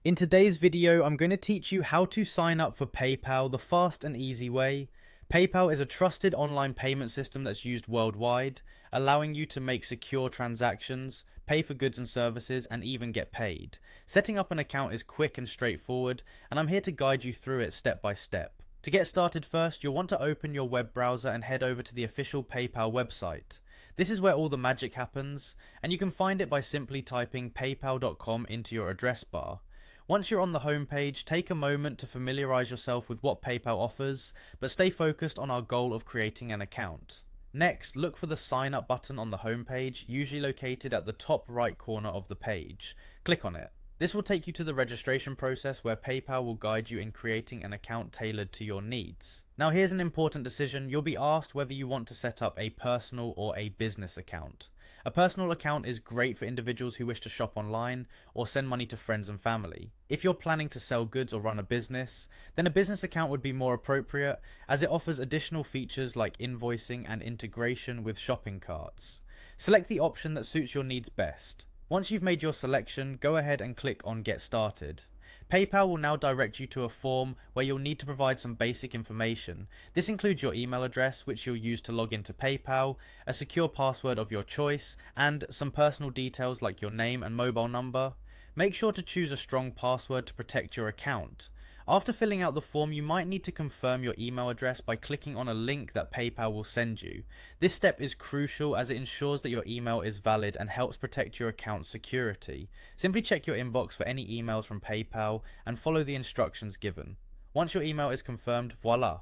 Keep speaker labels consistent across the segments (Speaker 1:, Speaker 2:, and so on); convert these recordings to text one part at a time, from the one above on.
Speaker 1: In today's video, I'm going to teach you how to sign up for PayPal the fast and easy way. PayPal is a trusted online payment system that's used worldwide, allowing you to make secure transactions, pay for goods and services, and even get paid. Setting up an account is quick and straightforward, and I'm here to guide you through it step by step. To get started first, you'll want to open your web browser and head over to the official PayPal website. This is where all the magic happens, and you can find it by simply typing paypal.com into your address bar. Once you're on the home page, take a moment to familiarize yourself with what PayPal offers, but stay focused on our goal of creating an account. Next, look for the sign up button on the home page, usually located at the top right corner of the page. Click on it. This will take you to the registration process where PayPal will guide you in creating an account tailored to your needs. Now here's an important decision. You'll be asked whether you want to set up a personal or a business account. A personal account is great for individuals who wish to shop online or send money to friends and family. If you're planning to sell goods or run a business, then a business account would be more appropriate as it offers additional features like invoicing and integration with shopping carts. Select the option that suits your needs best. Once you've made your selection, go ahead and click on Get Started. PayPal will now direct you to a form where you'll need to provide some basic information. This includes your email address, which you'll use to log into PayPal, a secure password of your choice, and some personal details like your name and mobile number. Make sure to choose a strong password to protect your account. After filling out the form, you might need to confirm your email address by clicking on a link that PayPal will send you. This step is crucial as it ensures that your email is valid and helps protect your account's security. Simply check your inbox for any emails from PayPal and follow the instructions given. Once your email is confirmed, voila!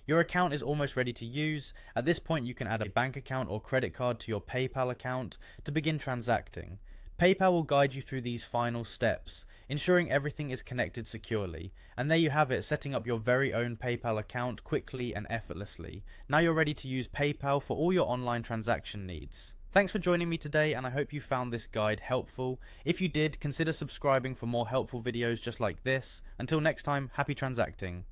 Speaker 1: Your account is almost ready to use. At this point, you can add a bank account or credit card to your PayPal account to begin transacting. PayPal will guide you through these final steps, ensuring everything is connected securely. And there you have it, setting up your very own PayPal account quickly and effortlessly. Now you're ready to use PayPal for all your online transaction needs. Thanks for joining me today, and I hope you found this guide helpful. If you did, consider subscribing for more helpful videos just like this. Until next time, happy transacting.